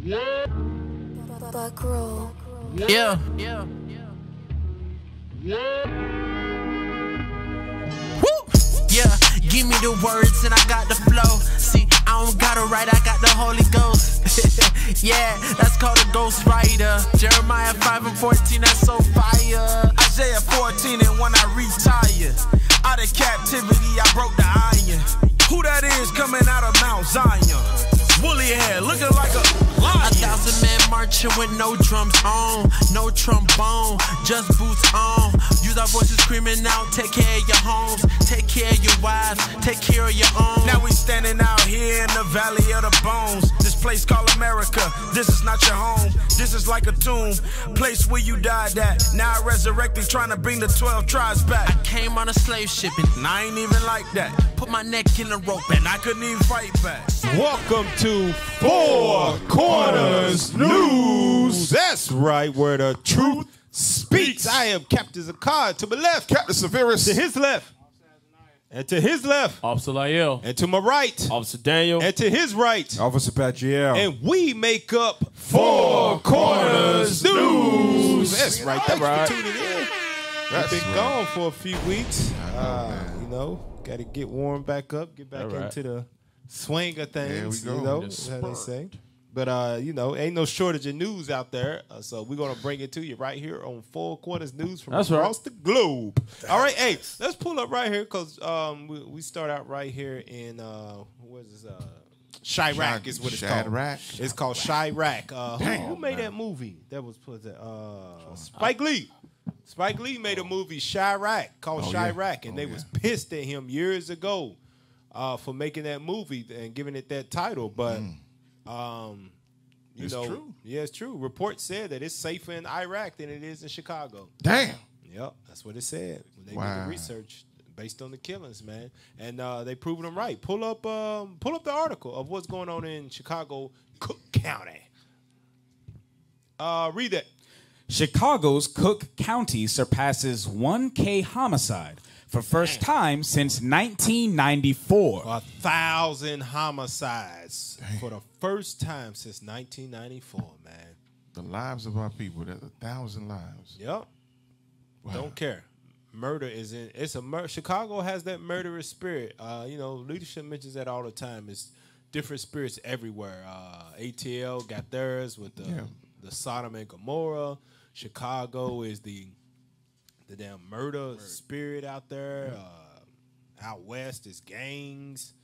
Yeah. Woo! Yeah, give me the words and I got the flow. See, I don't gotta write, I got the Holy Ghost. Yeah, that's called a ghost writer. Jeremiah 5:14, that's so fire. Isaiah 14, and when I retire out of captivity, I broke the iron. Who that is coming out of Mount Zion? Woolly hair, looking like a lion. 1,000 men marching with no drums on, no trombone, just boots on. Use our voices screaming out, take care of your homes, take care of your wives, take care of your own. Now we standing out here in the valley of the bones. This place called America, this is not your home. This is like a tomb, place where you died at. Now I resurrected, trying to bring the 12 tribes back. I came on a slave shipping, and I ain't even like that. Put my neck in a rope and I couldn't even fight back. Welcome to Four Corners News. That's right, where the truth speaks. I am Captain Zakar. To my left, Captain Severus. To his left. And to his left, Officer Lyell. and to my right, Officer Daniel. and to his right, Officer Patriel. and we make up Four Corners News. That's right. Thanks for tuning in. We've been gone for a few weeks. You know, got to get warmed back up, get back into the swing of things. There we go. You know, how they say. But, you know, ain't no shortage of news out there. So we're going to bring it to you right here on Four Corners News from across the globe. All right, hey, let's pull up right here because we start out right here in, what is this? CHIRAQ is what it's called. It's called CHIRAQ. Who made that movie? That was put there. Spike Lee. Spike Lee made a movie, CHIRAQ, called CHIRAQ, and they was pissed at him years ago for making that movie and giving it that title. But you know, true. Yeah, it's true. Reports said that it's safer in Iraq than it is in Chicago. Damn. Yep, that's what it said when they did the research based on the killings, man. And they proved them right. Pull up the article of what's going on in Chicago, Cook County. Read that. Chicago's Cook County surpasses 1K homicide for first time since 1994. 1,000 homicides for the first time since 1994, man. The lives of our people. That's 1,000 lives. Yep. Wow. Don't care. Murder is in. It's a murder. Chicago has that murderous spirit. You know, leadership mentions that all the time. It's different spirits everywhere. ATL got theirs with the Sodom and Gomorrah. Chicago is the damn murder spirit out there. Out west is gangs.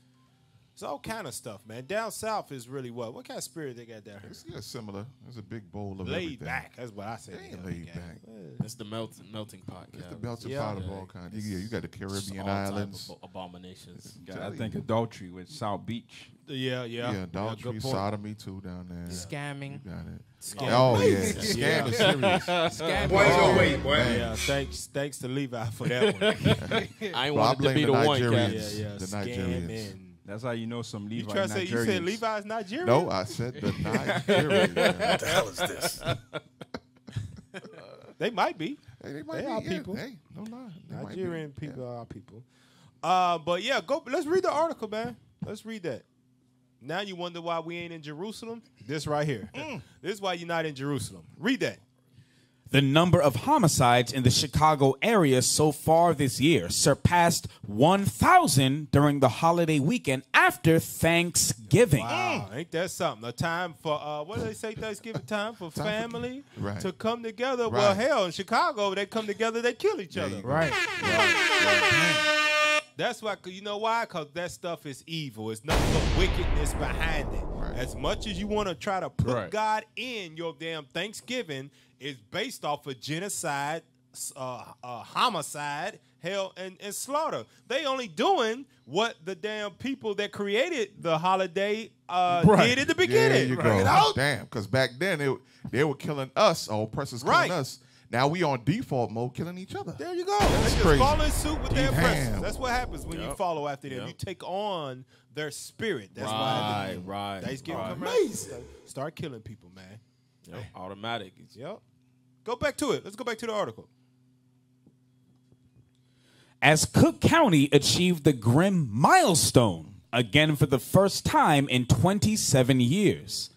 It's all kind of stuff, man. Down south is really what? What kind of spirit they got down here? It's similar. It's a big bowl of laid everything. back. That's what I say. Laid back. It's the melting pot. It's the melting pot of all kinds. Yeah, you got the Caribbean islands. Abominations. I think adultery with South Beach. Yeah. Adultery, sodomy too down there. Scamming. You got it. Scam. Oh yeah, scam is serious. Scam. Boy. Yeah, thanks to Levi for that one. I ain't wanted to be the one. The Nigerians. That's how you know some Levi Nigerians. You said Levi's Nigerian? No, I said the Nigerians. What the hell is this? They might be. Hey, they might be our people. Hey, no lie. Nigerian people are our people. But yeah, let's read the article, man. Let's read that. Now you wonder why we ain't in Jerusalem? This right here. This is why you're not in Jerusalem. Read that. The number of homicides in the Chicago area so far this year surpassed 1,000 during the holiday weekend after Thanksgiving. Wow, ain't that something? A time for, what do they say Thanksgiving time? For family to come together. Right. Well, hell, in Chicago, they come together, they kill each other. Right. That's why, you know why? Because that stuff is evil. It's nothing but wickedness behind it. Right. As much as you want to try to put God in your damn Thanksgiving, it's based off of genocide, homicide, hell, and slaughter. They only doing what the damn people that created the holiday did at the beginning. There you go. Damn, because back then they were killing us, our oppressors killing us. Now we on default mode killing each other. There you go. They just follow in suit with their oppressors. That's what happens when you follow after them. You take on their spirit. That's why Thanksgiving come around. Start killing people, man. Automatic. Yep. Go back to it. Let's go back to the article. As Cook County achieved the grim milestone again for the first time in 27 years.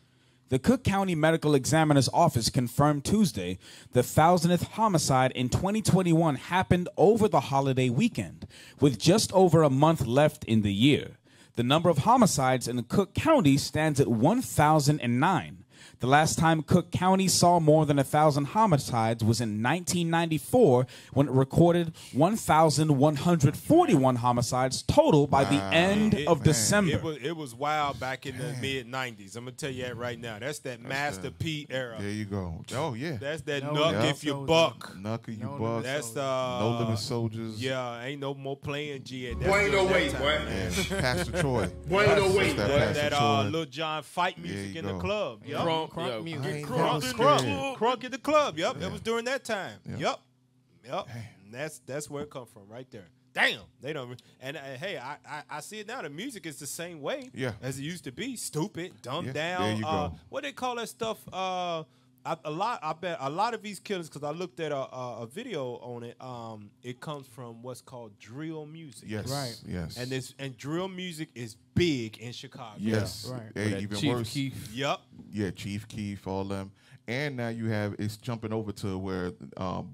The Cook County Medical Examiner's Office confirmed Tuesday the 1,000th homicide in 2021 happened over the holiday weekend, with just over a month left in the year. The number of homicides in Cook County stands at 1,009. The last time Cook County saw more than 1,000 homicides was in 1994, when it recorded 1,141 homicides total by the end of December. It was wild back in the mid-'90s. I'm going to tell you that right now. That's that Master P era. There you go. Oh, yeah. That's that Nuck if you buck. Nuck if you buck. That's No Limit Soldiers. Yeah, ain't no more playing G at that. Boy, ain't no way, boy. Pastor Troy. Boy, ain't no way. That Lil Jon fight music in the club. Yep. Crunk music. Crunk in the club. Yep. Yeah. It was during that time. Yeah. Yep. And that's where it come from right there. Damn. They don't. And hey, I see it now. The music is the same way as it used to be. Stupid, dumbed down. There you go. What they call that stuff? I bet a lot of these killers, because I looked at a video on it. It comes from what's called drill music. Yes. Right. Yes. And drill music is big in Chicago. Yes. Right. Hey, even Chief worse. Keef. Yep. Yeah, Chief Keef, all them. And now it's jumping over to where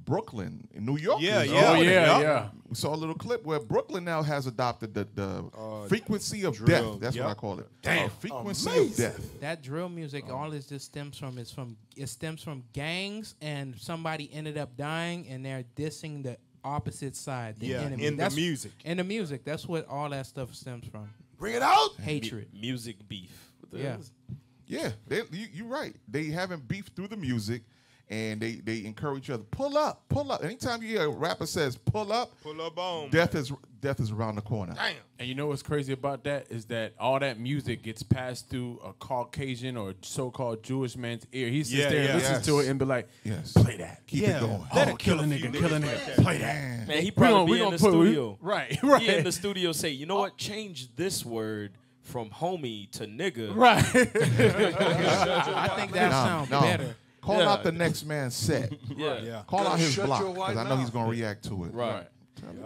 Brooklyn, in New York. Yeah, is. yeah. Oh, yeah. We saw a little clip where Brooklyn now has adopted the frequency of drill. death. That's what I call it. Damn. Frequency of death. That drill music, all it just stems from gangs, and somebody ended up dying, and they're dissing the opposite side, the enemy. In the music. In the music, that's what all that stuff stems from. Bring it out. Hatred. Music beef. Yeah. Yeah, you're right. They having beef through the music, and they encourage each other. Pull up, pull up. Anytime you hear a rapper says pull up on. Death is around the corner. Damn. And you know what's crazy about that is that all that music gets passed through a Caucasian or so-called Jewish man's ear. He sits there and listens to it and be like, "Play that, keep it going. Oh, kill a nigga, kill a nigga, play that." Man, he probably be in the studio. Right. He in the studio say, you know what? Change this word from homie to nigga. Right. I think that sounds better. Call out the next man's set. Yeah. Call out his block, because I know he's going to react to it. Right.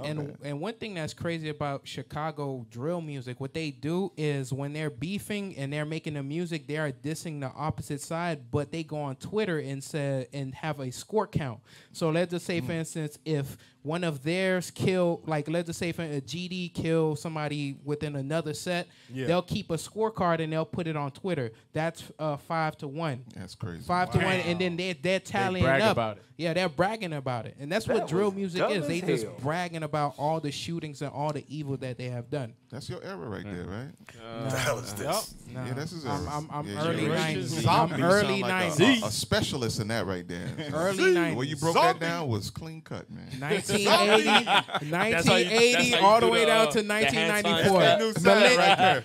And one thing that's crazy about Chicago drill music, what they do is when they're beefing and they're making the music, they are dissing the opposite side, but they go on Twitter and have a score count. So let's just say, for instance, if one of theirs kill, like let's just say for a GD kill somebody within another set, they'll keep a scorecard and they'll put it on Twitter. That's 5-1. That's crazy. 5-1, and then they're tallying brag up. about it. Yeah, they're bragging about it, and that's what drill music is. They just bragging about all the shootings and all the evil that they have done. That's your era right there, right? What the hell is this? No. Yeah, that's his I'm era. early Generation 90s. Z. I'm You early sound like 90s. a specialist in that right there. Early The 90s. way you broke that down was clean cut, man. 1980 all the way down to 1994.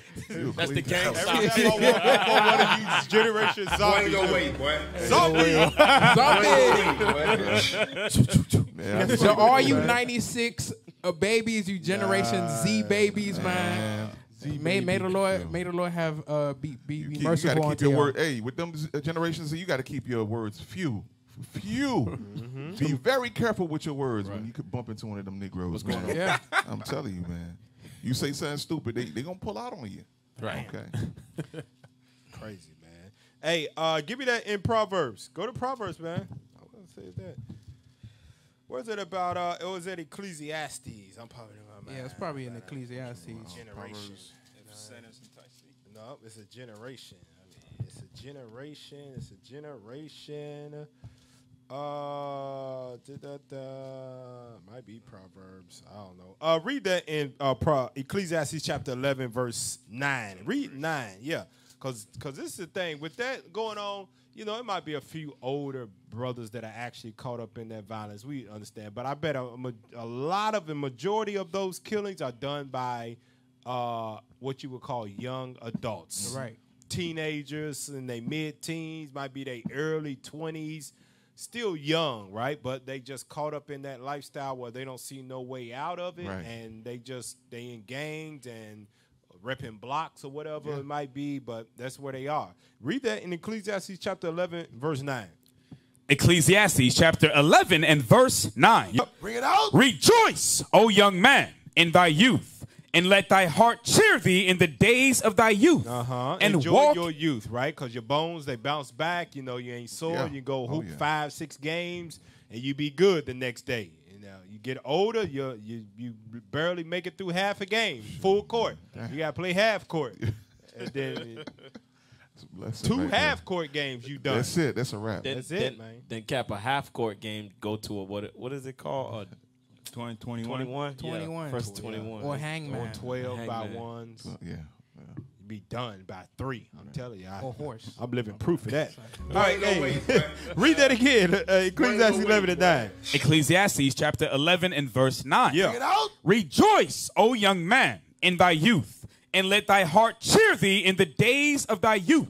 That's the gang Every time I want to use Generation Boy, Zombie. ain't no way, boy. Yeah, So all you 96 babies, you Generation Z babies, man. May the Lord have be you merciful gotta keep unto your y'all. word. Hey, with them generations, you got to keep your words few. Be very careful with your words when you could bump into one of them Negroes. Man. Yeah. I'm telling you, man. You say something stupid, they gonna pull out on you. Right. Okay. Crazy, man. Hey, give me that in Proverbs. Go to Proverbs, man. I was gonna say that. Where's it about? It was at Ecclesiastes. I'm probably Yeah, it's probably in Ecclesiastes. Generation. No, it's a generation. I mean, it's a generation. It's a generation. Might be Proverbs. I don't know. Read that in Ecclesiastes chapter 11, verse 9. Read 9, yeah. Because this is the thing. With that going on, you know, it might be a few older brothers that are actually caught up in that violence. We understand. But I bet a lot of the majority of those killings are done by what you would call young adults. Right. Teenagers in their mid-teens, might be their early 20s. Still young, right? But they just caught up in that lifestyle where they don't see no way out of it. Right. And they in gangs and repping blocks or whatever it might be, but that's where they are. Read that in Ecclesiastes chapter 11, verse 9. Ecclesiastes chapter 11 and verse 9. Bring it out. Rejoice, O young man, in thy youth, And let thy heart cheer thee in the days of thy youth. And enjoy walk your youth, right? Because your bones, they bounce back. You know, you ain't sore. Yeah. You go hoop yeah. 5, 6 games, and you be good the next day. You know, you get older, you barely make it through half a game, full court. You got to play half court. And then 2 half-court games you done. That's it. That's a wrap. That's it, man. Then cap a half-court game, go to a, what is it called? 21. 21? 21. Yeah, first 21. Or hangman. Or 12 by Hangman. ones. Yeah. You be done by 3. I'm telling you. Or horse. I'm living proof of that. All right, hey, read that again. Ecclesiastes 11 and 9. Ecclesiastes chapter 11 and verse 9. Yeah. Rejoice, O young man, in thy youth, and let thy heart cheer thee in the days of thy youth,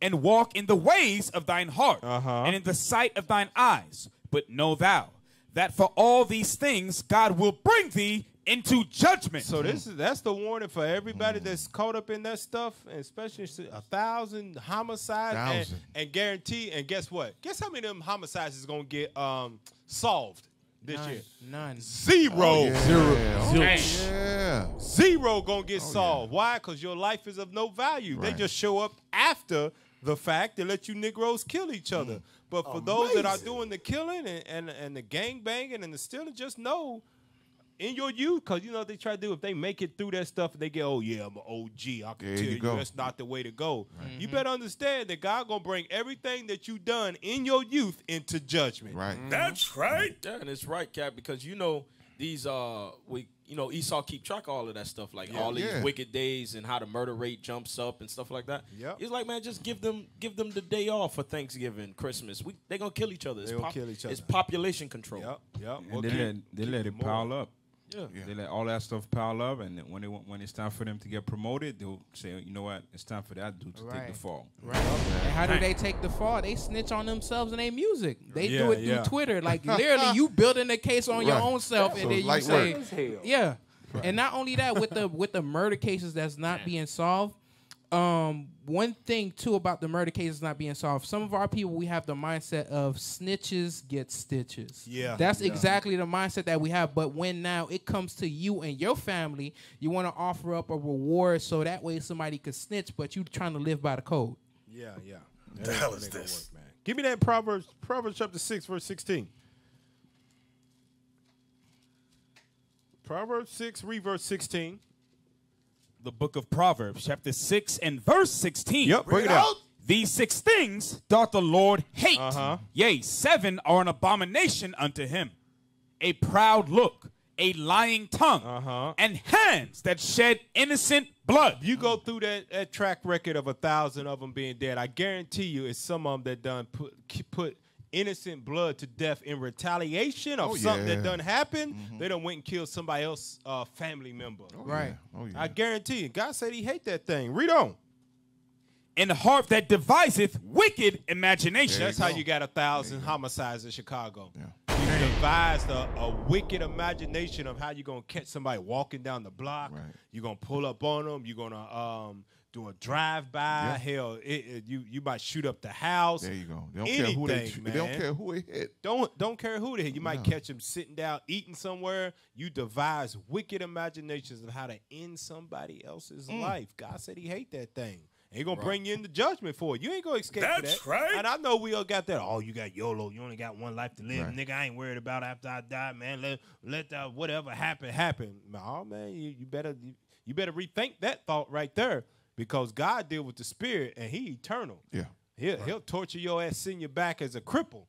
and walk in the ways of thine heart, and in the sight of thine eyes. But know thou that for all these things God will bring thee into judgment. So that's the warning for everybody that's caught up in that stuff, and especially 1,000 homicides and guarantee. And guess what? Guess how many of them homicides is gonna get solved this year? None. 0. Yeah. 0 gonna get solved. Why? Because your life is of no value. They just show up after the fact to let you Negroes kill each other. But for those that are doing the killing and the gang banging and the stealing, just know in your youth, because you know they try to do, if they make it through that stuff, they get, oh yeah, I'm an OG. I can tell you that's not the way to go. You better understand that God gonna bring everything that you done in your youth into judgment. Right. That's right. Yeah, and it's right, Cap, because you know these Esau keep track of all of that stuff, like all these wicked days and how the murder rate jumps up and stuff like that. It's like, man, just give them the day off for Thanksgiving, Christmas. They're gonna kill each other. It's population control. And they let it pile up. Yeah. They let all that stuff pile up, and when it's time for them to get promoted, they'll say, you know what, it's time for that dude to take the fall. Right. And how do they take the fall? They snitch on themselves and their music. They do it through Twitter. Like, literally, you building a case on your own self, and then you say, yeah. And not only that, with the murder cases that's not being solved, one thing too about the murder cases not being solved, some of our people, we have the mindset of snitches get stitches. That's exactly the mindset that we have. But when now it comes to you and your family, you want to offer up a reward so that way somebody could snitch, but you trying to live by the code. What the hell is this? Work, man. Give me that Proverbs chapter 6 verse 16. Proverbs 6, read verse 16. The book of Proverbs, chapter 6 and verse 16. Yep, bring it out. These 6 things doth the Lord hate. Yea, 7 are an abomination unto him. A proud look, a lying tongue, and hands that shed innocent blood. You go through that track record of 1,000 of them being dead, I guarantee you it's some of them that done put innocent blood to death in retaliation of something that done happened. They done went and killed somebody else family member. I guarantee you. God said he hate that thing. Read on. And the heart that deviseth wicked imagination. That's how you got 1,000 homicides in Chicago. You devised a wicked imagination of how you're going to catch somebody walking down the block. You're going to pull up on them. You're going to do a drive-by. Hell, you might shoot up the house. There you go. They don't care who it hit. Don't care who they hit. You might catch them sitting down, eating somewhere. You devise wicked imaginations of how to end somebody else's life. God said he hate that thing. He gonna bring you into judgment for it. You ain't gonna escape that. That's right. And I know we all got that. Oh, you got YOLO. You only got one life to live. Nigga, I ain't worried about after I die, man. Let that whatever happen. No, man, you better rethink that thought right there. Because God deal with the spirit, and he eternal. He'll torture your ass, send you back as a cripple.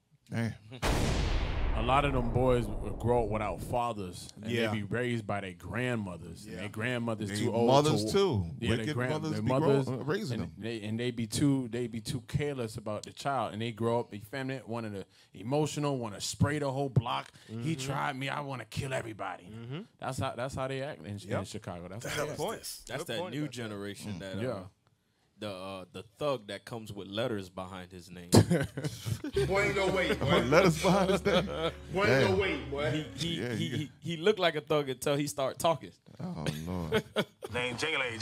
A lot of them boys grow up without fathers, and they be raised by their grandmothers. And their grandmothers too old. Mothers too. Yeah, their mothers raising them. And they be too careless about the child, and they grow up effeminate, one of the emotional, want to spray the whole block. He tried me, I want to kill everybody. That's how they act in Chicago. That's that new generation that the thug that comes with letters behind his name. Boy, ain't no way, boy. Letters behind his name. Boy, ain't no way, boy. He looked like a thug until he started talking. Oh Lord. Name jingling.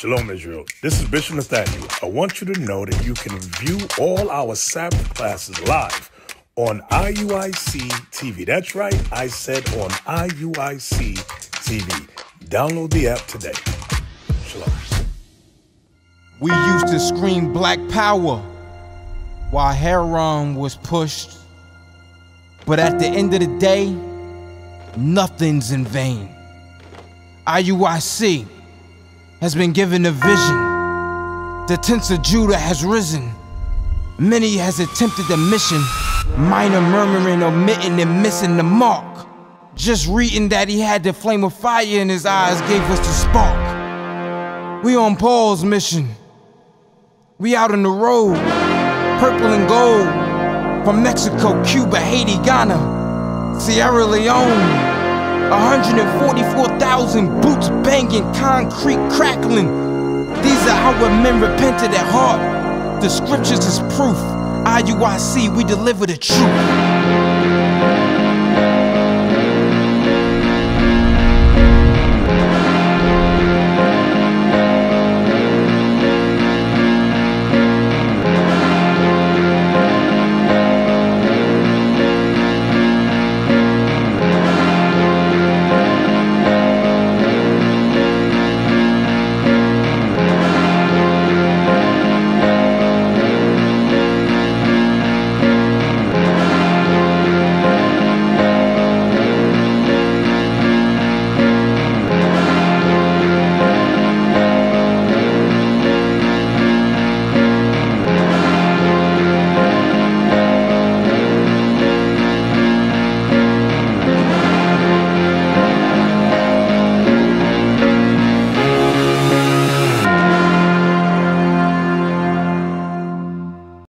Shalom, Israel. This is Bishop Nathaniel. I want you to know that you can view all our Sabbath classes live on IUIC TV. That's right, I said on IUIC TV. Download the app today. Shalom. We used to scream Black Power while Heron was pushed. But at the end of the day, nothing's in vain. IUIC has been given a vision. The tents of Judah has risen. Many has attempted the mission. Minor murmuring, omitting, and missing the mark. Just reading that he had the flame of fire in his eyes gave us the spark. We on Paul's mission. We out on the road, purple and gold. From Mexico, Cuba, Haiti, Ghana, Sierra Leone. 144,000 boots banging, concrete crackling. These are our men repented at heart. The scriptures is proof. IUIC, we deliver the truth.